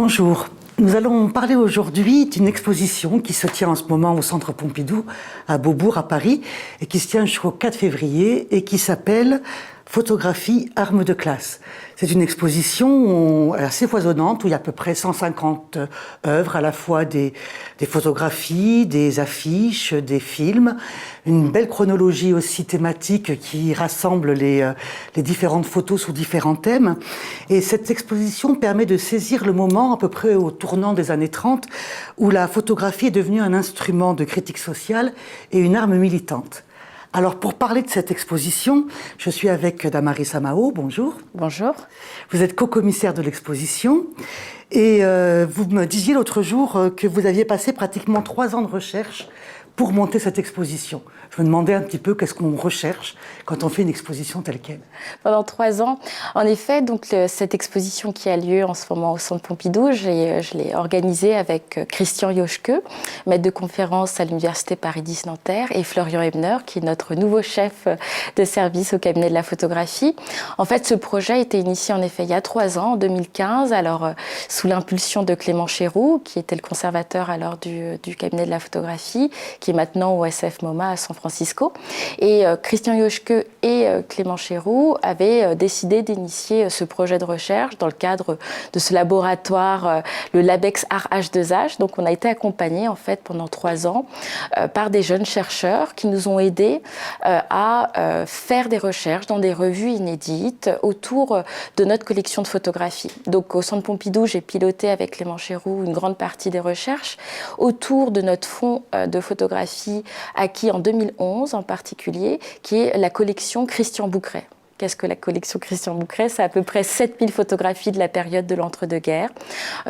Bonjour. Nous allons parler aujourd'hui d'une exposition qui se tient en ce moment au Centre Pompidou à Beaubourg, à Paris, et qui se tient jusqu'au 4 février et qui s'appelle Photographie, armes de classe. C'est une exposition assez foisonnante où il y a à peu près 150 œuvres, à la fois des photographies, des affiches, des films, une belle chronologie aussi thématique qui rassemble les différentes photos sous différents thèmes. Et cette exposition permet de saisir le moment à peu près au tournant des années 30 où la photographie est devenue un instrument de critique sociale et une arme militante. Alors, pour parler de cette exposition, je suis avec Damaris Amao. Bonjour. Bonjour. Vous êtes co-commissaire de l'exposition et vous me disiez l'autre jour que vous aviez passé pratiquement 3 ans de recherche pour monter cette exposition. Je me demandais un petit peu qu'est-ce qu'on recherche quand on fait une exposition telle qu'elle. Pendant 3 ans, en effet, donc cette exposition qui a lieu en ce moment au Centre Pompidou, je l'ai organisée avec Christian Joschke, maître de conférence à l'Université Paris X Nanterre, et Florian Ebner, qui est notre nouveau chef de service au cabinet de la photographie. En fait, ce projet a été initié en effet il y a 3 ans, en 2015, alors sous l'impulsion de Clément Chéroux, qui était le conservateur alors du cabinet de la photographie, qui est maintenant au SF MoMA à San Francisco. Et Christian Joschke et Clément Chéroux avaient décidé d'initier ce projet de recherche dans le cadre de ce laboratoire, le Labex Art H2H. Donc on a été accompagnés en fait pendant 3 ans par des jeunes chercheurs qui nous ont aidés à faire des recherches dans des revues inédites autour de notre collection de photographies. Donc au Centre Pompidou, j'ai piloté avec Clément Chéroux une grande partie des recherches autour de notre fonds de photographie acquis en 2011 en particulier, qui est la collection Christian Boucret. Qu'est-ce que la collection Christian Boucret? C'est à peu près 7000 photographies de la période de l'entre-deux-guerres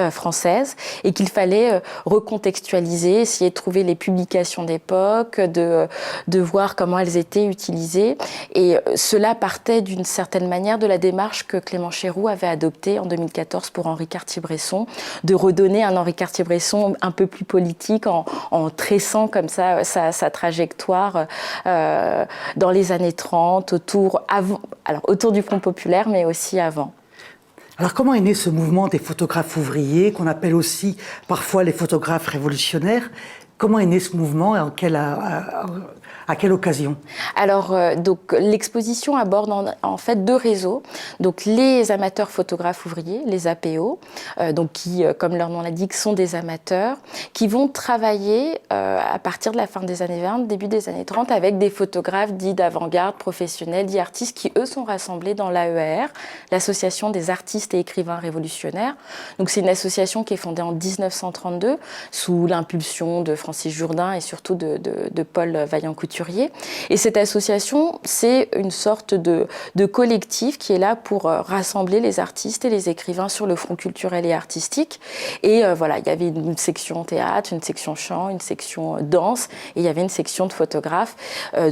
française et qu'il fallait recontextualiser, essayer de trouver les publications d'époque, de voir comment elles étaient utilisées. Et cela partait d'une certaine manière de la démarche que Clément Chéroux avait adoptée en 2014 pour Henri Cartier-Bresson, de redonner un Henri Cartier-Bresson un peu plus politique en tressant comme ça sa trajectoire dans les années 30, autour du Front populaire, mais aussi avant. Alors comment est né ce mouvement des photographes ouvriers, qu'on appelle aussi parfois les photographes révolutionnaires? Comment est né ce mouvement et à quelle occasion? Alors, donc, l'exposition aborde en fait 2 réseaux. Donc, les amateurs photographes ouvriers, les APO, donc qui, comme leur nom l'indique, sont des amateurs, qui vont travailler à partir de la fin des années 20, début des années 30, avec des photographes dits d'avant-garde, professionnels, dits artistes, qui, eux, sont rassemblés dans l'AER, l'Association des artistes et écrivains révolutionnaires. Donc, c'est une association qui est fondée en 1932, sous l'impulsion de Francis Jourdain et surtout de Paul Vaillant-Couturier. Et cette association, c'est une sorte de collectif qui est là pour rassembler les artistes et les écrivains sur le front culturel et artistique. Et voilà, il y avait une section théâtre, une section chant, une section danse, et il y avait une section de photographes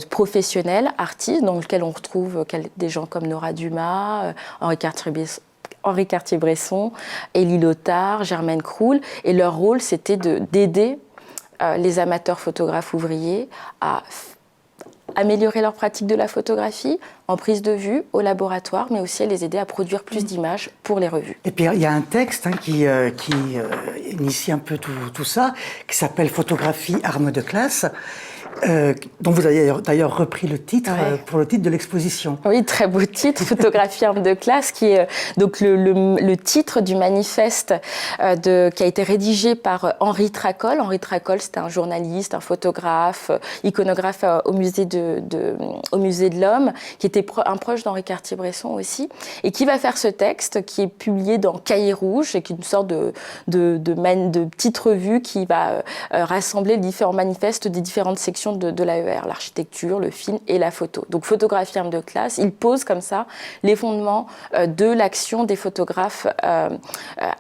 professionnels, artistes, dans lequel on retrouve des gens comme Nora Dumas, Henri Cartier-Bresson, Élie Lothar, Germaine Kroul. Et leur rôle, c'était d'aider les amateurs photographes ouvriers à améliorer leur pratique de la photographie en prise de vue au laboratoire, mais aussi à les aider à produire plus d'images pour les revues. Et puis il y a un texte qui initie un peu tout ça, qui s'appelle Photographie, armes de classe, dont vous avez d'ailleurs repris le titre pour le titre de l'exposition. Oui, très beau titre, Photographie, armes de classe, qui est donc le titre du manifeste qui a été rédigé par Henri Tracol. Henri Tracol, c'était un journaliste, un photographe, iconographe au musée de l'Homme, qui était un proche d'Henri Cartier-Bresson aussi, et qui va faire ce texte qui est publié dans Cahiers Rouge, et qui est une sorte de petite revue qui va rassembler les différents manifestes des différentes sections de l'AER, l'architecture, le film et la photo. Donc photographie, arme de classe, il pose comme ça les fondements de l'action des photographes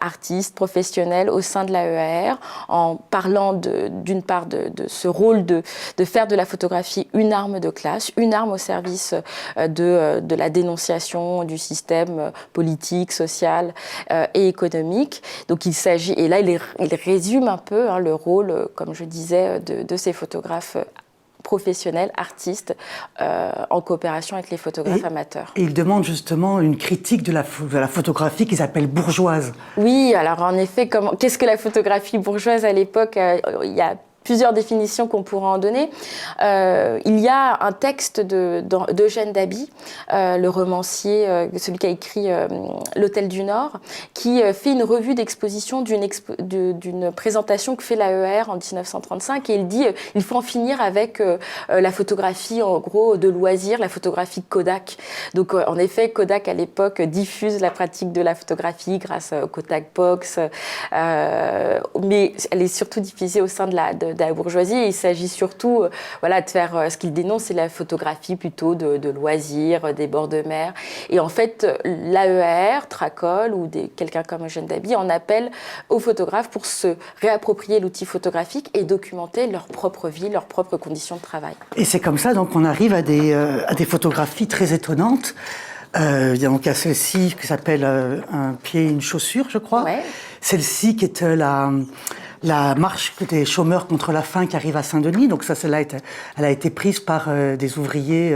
artistes, professionnels au sein de l'AER, en parlant d'une part de ce rôle de faire de la photographie une arme de classe, une arme au service de la dénonciation du système politique, social et économique. Donc il s'agit, et là il résume un peu le rôle, comme je disais, de ces photographes professionnels, artistes, en coopération avec les photographes amateurs. Et ils demandent justement une critique de la photographie qu'ils appellent bourgeoise. Oui, alors en effet, qu'est-ce que la photographie bourgeoise à l'époque? Il y a plusieurs définitions qu'on pourra en donner. Il y a un texte d'Eugène Daby, le romancier, celui qui a écrit L'Hôtel du Nord, qui fait une revue d'exposition d'une présentation que fait l'AER en 1935, et il dit il faut en finir avec la photographie en gros de loisir, la photographie Kodak. Donc en effet, Kodak à l'époque diffuse la pratique de la photographie grâce au Kodak Box, mais elle est surtout diffusée au sein de la bourgeoisie. Et il s'agit surtout de faire ce qu'il dénonce, c'est la photographie plutôt de loisirs, des bords de mer. Et en fait, l'AER, Tracol ou quelqu'un comme Eugène Daby en appelle aux photographes pour se réapproprier l'outil photographique et documenter leur propre vie, leurs propres conditions de travail. Et c'est comme ça donc on arrive à des photographies très étonnantes. Il y a celle-ci qui s'appelle Un pied et une chaussure, je crois. Ouais. Celle-ci qui est la marche des chômeurs contre la faim qui arrive à Saint-Denis. Donc celle-là, elle a été prise par des ouvriers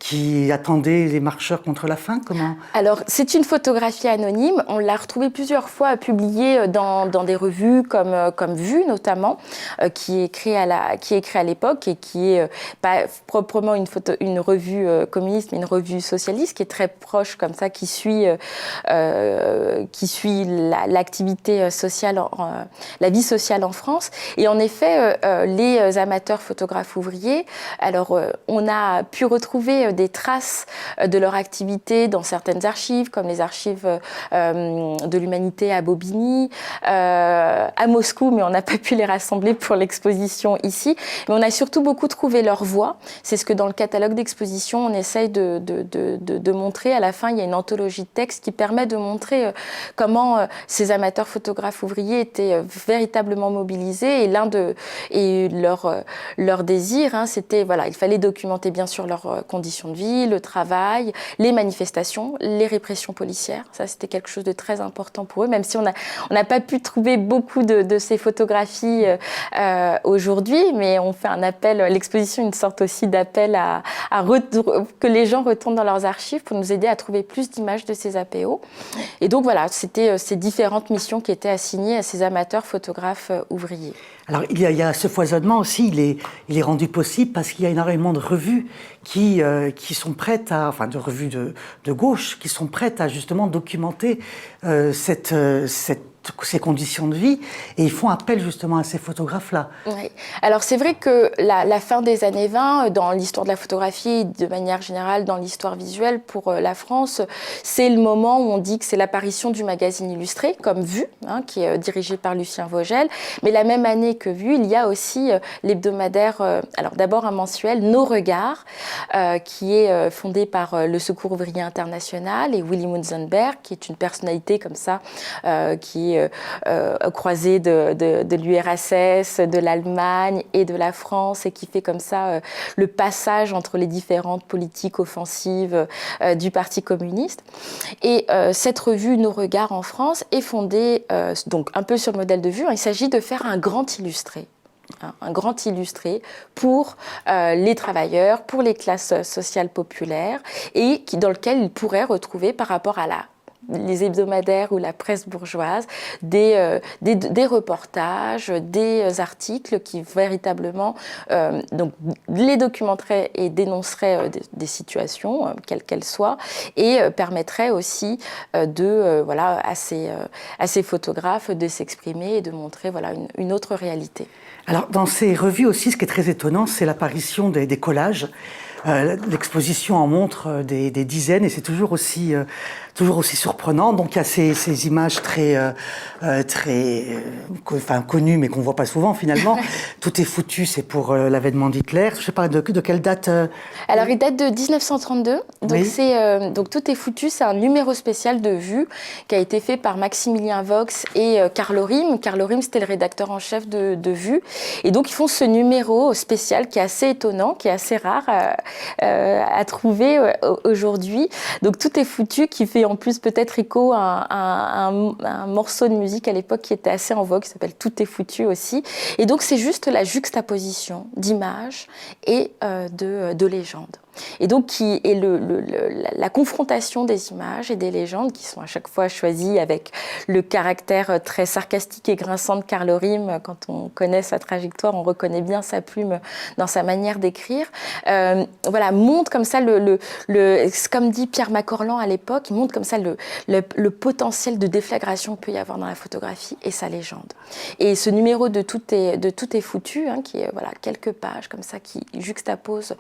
qui attendaient les marcheurs contre la faim. Comment? Alors, c'est une photographie anonyme. On l'a retrouvée plusieurs fois publiée dans des revues comme Vue, notamment, qui est écrit à l'époque et qui est pas proprement une revue communiste, mais une revue socialiste qui est très proche comme ça, qui suit l'activité sociale, la vie sociale en France. Et en effet, les amateurs photographes ouvriers, alors on a pu retrouver des traces de leur activité dans certaines archives, comme les archives de l'Humanité à Bobigny, à Moscou, mais on n'a pas pu les rassembler pour l'exposition ici. Mais on a surtout beaucoup trouvé leur voix. C'est ce que dans le catalogue d'exposition, on essaye de montrer. À la fin, il y a une anthologie de textes qui permet de montrer comment ces amateurs photographes ouvriers étaient véritablement mobilisés. Et leur désir, c'était, il fallait documenter bien sûr leurs conditions de vie, le travail, les manifestations, les répressions policières. Ça, c'était quelque chose de très important pour eux, même si on n'a pas pu trouver beaucoup de ces photographies aujourd'hui, mais on fait un appel, l'exposition, une sorte aussi d'appel que les gens retournent dans leurs archives pour nous aider à trouver plus d'images de ces APO. Et donc voilà, c'était ces différentes missions qui étaient assignées à ces amateurs photographes ouvriers. Alors il y a ce foisonnement aussi, il est rendu possible parce qu'il y a énormément de revues qui sont prêtes de revues de gauche, qui sont prêtes à justement documenter ces conditions de vie, et ils font appel justement à ces photographes-là. Oui. Alors c'est vrai que la fin des années 20, dans l'histoire de la photographie, de manière générale dans l'histoire visuelle pour la France, c'est le moment où on dit que c'est l'apparition du magazine illustré, comme Vue, qui est dirigé par Lucien Vogel. Mais la même année que Vue, il y a aussi l'hebdomadaire, alors d'abord un mensuel, Nos Regards, qui est fondé par le Secours ouvrier international et Willy Munzenberg, qui est une personnalité comme ça, qui est croisée de l'URSS, de l'Allemagne et de la France, et qui fait comme ça le passage entre les différentes politiques offensives du Parti communiste. Et cette revue Nos Regards en France est fondée donc un peu sur le modèle de Vue. Il s'agit de faire un grand illustré. Un grand illustré pour les travailleurs, pour les classes sociales populaires, et dans lequel ils pourraient retrouver par rapport à les hebdomadaires ou la presse bourgeoise, des reportages, des articles qui véritablement donc, les documenteraient et dénonceraient des situations, quelles qu'elles soient, et permettraient aussi à ces photographes de s'exprimer et de montrer une autre réalité. Alors, dans ces revues aussi, ce qui est très étonnant, c'est l'apparition des collages. L'exposition en montre des dizaines, et c'est toujours aussi surprenant. Donc il y a ces images très connues, mais qu'on voit pas souvent finalement. Tout est foutu, c'est pour l'avènement d'Hitler. Je sais pas de quelle date. Alors il date de 1932. Donc oui. Donc Tout est foutu, c'est un numéro spécial de Vue qui a été fait par Maximilien Vox et Carlo Rim. Carlo Rim, c'était le rédacteur en chef de Vue. Et donc ils font ce numéro spécial qui est assez étonnant, qui est assez rare. à trouver aujourd'hui. Donc Tout est foutu, qui fait en plus peut-être écho à un morceau de musique à l'époque qui était assez en vogue, qui s'appelle Tout est foutu aussi. Et donc c'est juste la juxtaposition d'images et de légendes. Et donc qui est la confrontation des images et des légendes qui sont à chaque fois choisies avec le caractère très sarcastique et grinçant de Carl Riem. Quand on connaît sa trajectoire, on reconnaît bien sa plume dans sa manière d'écrire. Voilà, montre comme ça comme dit Pierre Macorlan à l'époque, il montre comme ça le potentiel de déflagration qu'il peut y avoir dans la photographie et sa légende. Et ce numéro de Tout est foutu, hein, qui est voilà, quelques pages comme ça qui juxtapose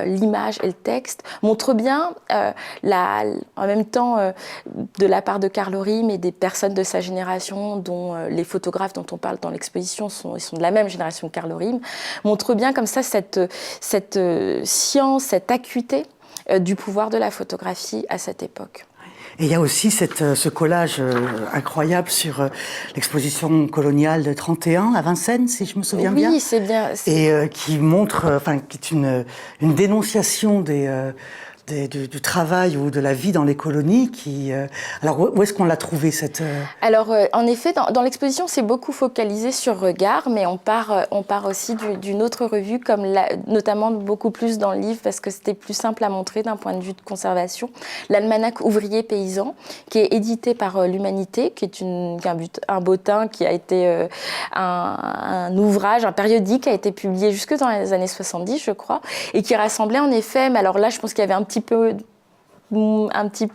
l'image et le texte, montre bien en même temps de la part de Carl Riem et des personnes de sa génération, dont les photographes dont on parle dans l'exposition ils sont de la même génération que Carl Riem, montre bien comme ça cette science, cette acuité du pouvoir de la photographie à cette époque. Et il y a aussi ce collage incroyable sur l'exposition coloniale de 31 à Vincennes, si je me souviens bien. Oui, c'est bien. Et qui montre, qui est une dénonciation du travail ou de la vie dans les colonies. Alors, où est-ce qu'on l'a trouvé cette... Alors, en effet, dans l'exposition, c'est beaucoup focalisé sur Regard, mais on part aussi d'une autre revue, notamment beaucoup plus dans le livre, parce que c'était plus simple à montrer d'un point de vue de conservation. L'Almanach ouvrier paysan, qui est édité par l'Humanité, qui est un bottin qui a été un ouvrage, un périodique, qui a été publié jusque dans les années 70, je crois, et qui rassemblait en effet, mais alors là, je pense qu'il y avait un petit peu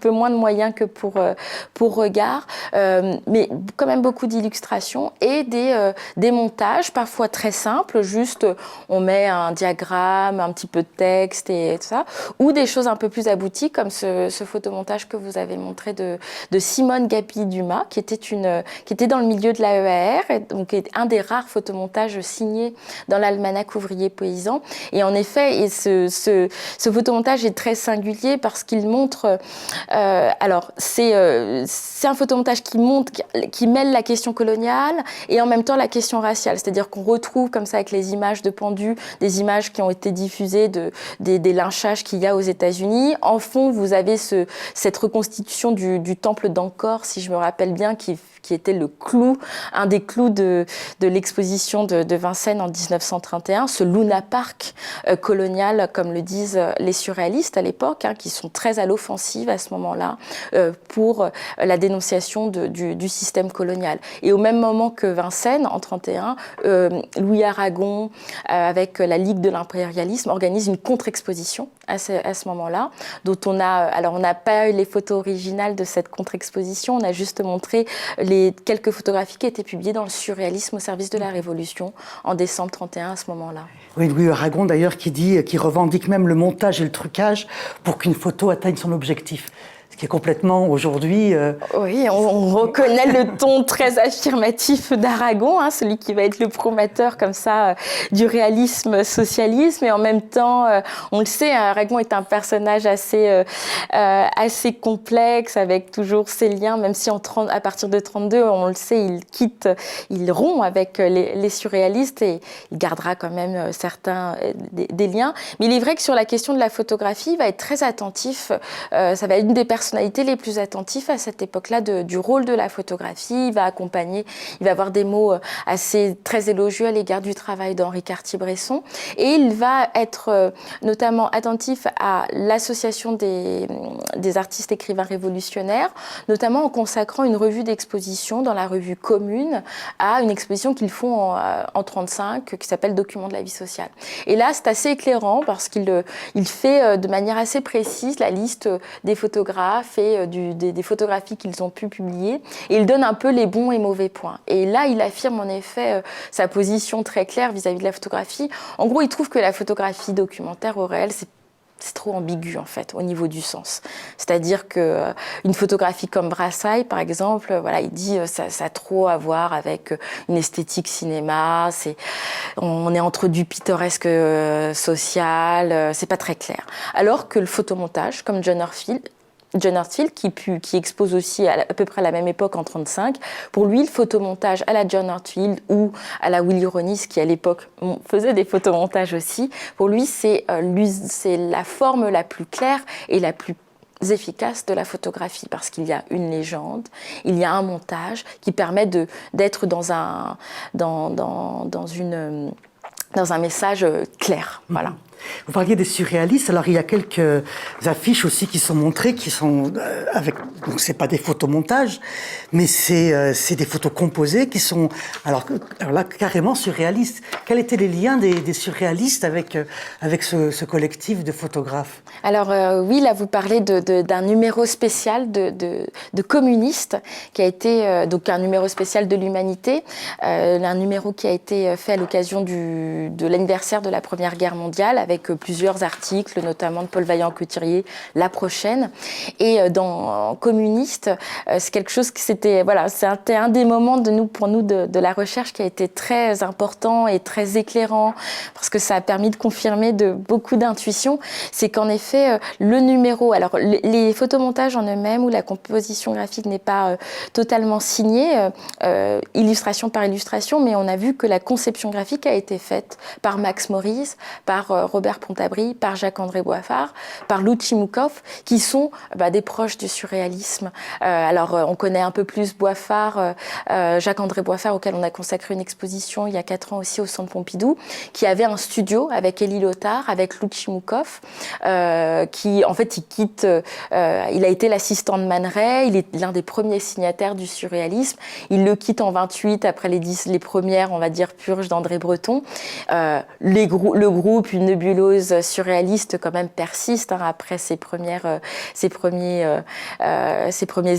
moins de moyens que pour Regard, mais quand même beaucoup d'illustrations et des montages parfois très simples, juste on met un diagramme, un petit peu de texte et tout ça, ou des choses un peu plus abouties comme ce photomontage que vous avez montré de Simone Gapi-Dumas, qui était dans le milieu de l'AEAR, et donc est un des rares photomontages signés dans l'Almanach ouvrier paysan. Et en effet, ce photomontage est très singulier parce qu'il montre alors, c'est un photomontage qui mêle la question coloniale et en même temps la question raciale. C'est-à-dire qu'on retrouve comme ça avec les images de pendus, des images qui ont été diffusées des lynchages qu'il y a aux États-Unis. En fond, vous avez cette reconstitution du temple d'Angkor, si je me rappelle bien, qui était un des clous de l'exposition de Vincennes en 1931, ce Luna Park colonial, comme le disent les surréalistes à l'époque, hein, qui sont très à l'offensive à ce moment-là pour la dénonciation du système colonial. Et au même moment que Vincennes, en 1931, Louis Aragon, avec la Ligue de l'impérialisme, organise une contre-exposition à ce moment-là, dont on n'a pas eu les photos originales de cette contre-exposition, on a juste montré les quelques photographies qui étaient publiées dans le surréalisme au service de la Révolution en décembre 1931 à ce moment-là. Oui, Louis Aragon d'ailleurs qui revendique même le montage et le trucage pour qu'une photo atteigne son objectif. Ce qui est complètement aujourd'hui... Oui, on reconnaît le ton très affirmatif d'Aragon, hein, celui qui va être le promoteur comme ça du réalisme socialisme, et en même temps, on le sait, Aragon est un personnage assez complexe, avec toujours ses liens, même si à partir de 1932, on le sait, il rompt avec les surréalistes et il gardera quand même certains des liens. Mais il est vrai que sur la question de la photographie, il va être très attentif, ça va être une des personnalités les plus attentifs à cette époque-là du rôle de la photographie. Il va avoir des mots très élogieux à l'égard du travail d'Henri Cartier-Bresson, et il va être notamment attentif à l'association des artistes écrivains révolutionnaires, notamment en consacrant une revue d'exposition dans la revue Commune à une exposition qu'ils font en 1935 qui s'appelle Documents de la vie sociale. Et là, c'est assez éclairant parce qu'il fait de manière assez précise la liste des photographes et des photographies qu'ils ont pu publier, et il donne un peu les bons et mauvais points. Et là, il affirme en effet sa position très claire vis-à-vis de la photographie. En gros, il trouve que la photographie documentaire au réel, c'est trop ambigu en fait au niveau du sens. C'est-à-dire que une photographie comme Brassailles par exemple, voilà, il dit ça a trop à voir avec une esthétique cinéma, on est entre du pittoresque social, c'est pas très clair. Alors que le photomontage comme John Orfield John Heartfield, qui expose aussi à peu près à la même époque, en 1935. Pour lui, le photomontage à la John Heartfield ou à la Willy Ronis, qui à l'époque faisait des photomontages aussi, pour lui, c'est la forme la plus claire et la plus efficace de la photographie, parce qu'il y a une légende, il y a un montage qui permet d'être dans un message clair. Voilà. Vous parliez des surréalistes, alors il y a quelques affiches aussi qui sont montrées, qui sont donc c'est pas des photomontages, mais c'est des photos composées qui sont, alors là, carrément surréalistes. Quels étaient les liens des surréalistes avec ce collectif de photographes? Alors oui, là vous parlez d'un numéro spécial de communistes, qui a été, donc un numéro spécial de l'humanité, un numéro qui a été fait à l'occasion de l'anniversaire de la Première Guerre mondiale, avec plusieurs articles, notamment de Paul Vaillant-Couturier, La Prochaine. Et dans Communiste, c'est quelque chose qui c'était un des moments pour nous de la recherche qui a été très important et très éclairant, parce que ça a permis de confirmer beaucoup d'intuitions. C'est qu'en effet, le numéro, alors les photomontages en eux-mêmes ou la composition graphique n'est pas totalement signée, illustration par illustration, mais on a vu que la conception graphique a été faite par Max Morris, par Robert Pontabry, par Jacques-André Boiffard, par Lou Tchimoukov, qui sont des proches du surréalisme. Alors, on connaît un peu plus Boiffard, Jacques-André Boiffard, auquel on a consacré une exposition il y a 4 ans aussi au Centre Pompidou, qui avait un studio avec Élie Lothar, avec Lou Tchimoukov, qui, en fait, il a été l'assistant de Man Ray, il est l'un des premiers signataires du surréalisme. Il le quitte en 28 après les premières, on va dire, purges d'André Breton. Le groupe, une nébuleuse surréaliste, quand même persiste après ses premiers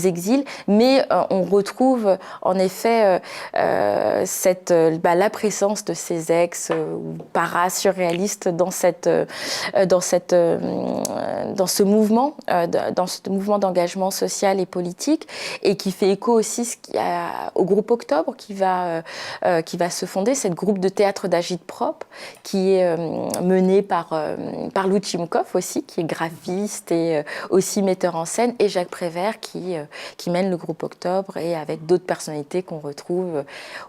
exils. Mais on retrouve en effet la présence de ces ou para-surréalistes dans ce mouvement d'engagement social et politique, et qui fait écho aussi au groupe Octobre qui va se fonder, cette groupe de théâtre d'agit-prop qui est mené par Lou Tchimoukov aussi, qui est graphiste et aussi metteur en scène, et Jacques Prévert qui mène le groupe Octobre, et avec d'autres personnalités qu'on retrouve,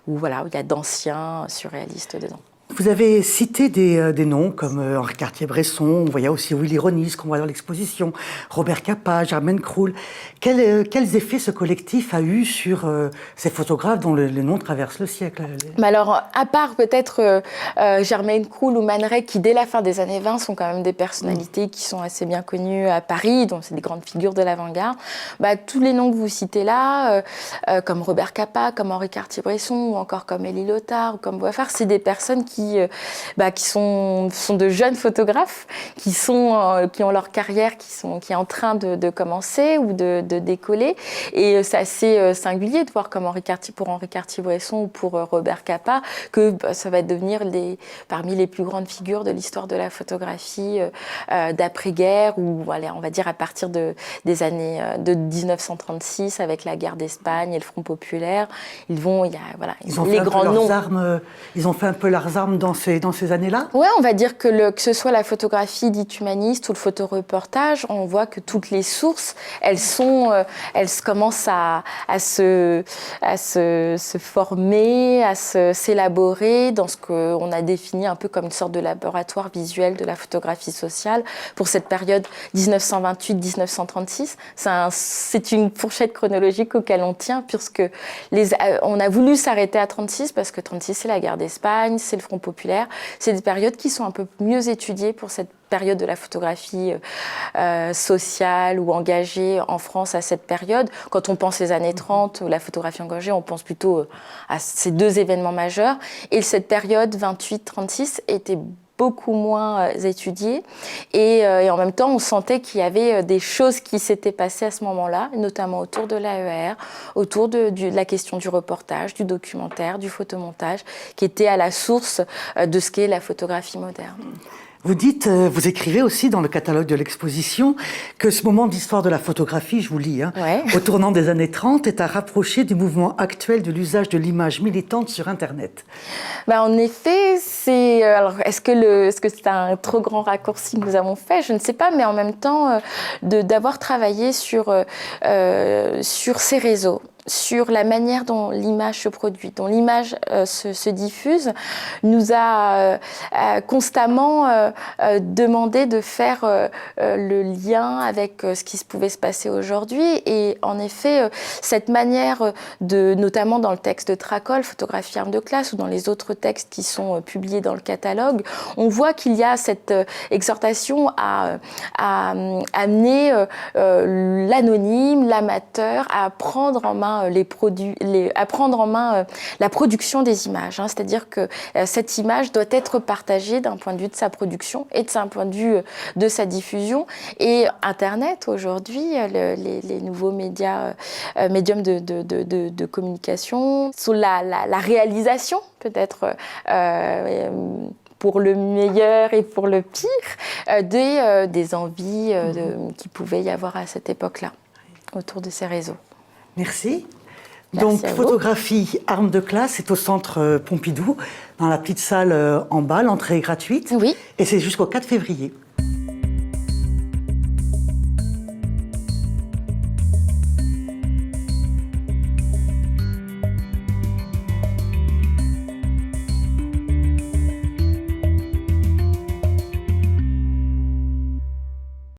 où il y a d'anciens surréalistes dedans. Vous avez cité des noms comme Henri Cartier-Bresson, on voyait aussi Willy Ronis, qu'on voit dans l'exposition, Robert Capa, Germaine Kroul. Quels effets ce collectif a eu sur ces photographes dont les noms traversent le siècle? Alors, à part peut-être Germaine Kroul ou Man Ray, qui dès la fin des années 20 sont quand même des personnalités qui sont assez bien connues à Paris, donc c'est des grandes figures de l'avant-garde, tous les noms que vous citez là, comme Robert Capa, comme Henri Cartier-Bresson, ou encore comme Élie Lothar, ou comme Boiffard, c'est des personnes qui sont de jeunes photographes, qui ont leur carrière qui est en train de commencer ou de décoller. Et c'est assez singulier de voir comme pour Henri Cartier-Bresson ou pour Robert Capa, que ça va devenir parmi les plus grandes figures de l'histoire de la photographie d'après-guerre, ou on va dire à partir des années de 1936, avec la guerre d'Espagne et le Front populaire. Ils ont les grands noms. Ils ont fait un peu leurs armes dans ces années-là? Oui, on va dire que ce soit la photographie dite humaniste ou le photoreportage, on voit que toutes les sources, elles commencent à se former, à s'élaborer dans ce qu'on a défini un peu comme une sorte de laboratoire visuel de la photographie sociale pour cette période 1928-1936. C'est une fourchette chronologique auquel on tient, puisque on a voulu s'arrêter à 36 parce que 36 c'est la guerre d'Espagne, c'est le Front populaire. C'est des périodes qui sont un peu mieux étudiées pour cette période de la photographie sociale ou engagée en France à cette période. Quand on pense aux années 30, la photographie engagée, on pense plutôt à ces deux événements majeurs. Et cette période 28-36 était beaucoup moins étudiée, et en même temps on sentait qu'il y avait des choses qui s'étaient passées à ce moment-là, notamment autour de l'AER, autour de la question du reportage, du documentaire, du photomontage, qui était à la source de ce qu'est la photographie moderne. Vous dites, vous écrivez aussi dans le catalogue de l'exposition que ce moment d'histoire de la photographie, je vous lis, Ouais. au tournant des années 30, est à rapprocher du mouvement actuel de l'usage de l'image militante sur Internet. En effet, c'est. Alors, est-ce que c'est un trop grand raccourci que nous avons fait? Je ne sais pas, mais en même temps, d'avoir travaillé sur ces réseaux, sur la manière dont l'image se produit, dont l'image se diffuse, nous a constamment demandé de faire le lien avec ce qui pouvait se passer aujourd'hui. Et en effet, cette manière notamment dans le texte de Tracol, Photographie arme de classe, ou dans les autres textes qui sont publiés dans le catalogue, on voit qu'il y a cette exhortation à amener l'anonyme, l'amateur, à prendre en main à prendre en main la production des images. C'est-à-dire que cette image doit être partagée d'un point de vue de sa production et d'un point de vue de sa diffusion. Et Internet, aujourd'hui, les nouveaux médias, médiums de communication, sont la réalisation, peut-être, pour le meilleur et pour le pire, des envies qu'il pouvait y avoir à cette époque-là, autour de ces réseaux. Merci. Merci Donc, à vous. Photographie arme de classe, c'est au centre Pompidou, dans la petite salle en bas, l'entrée est gratuite. Oui. Et c'est jusqu'au 4 février.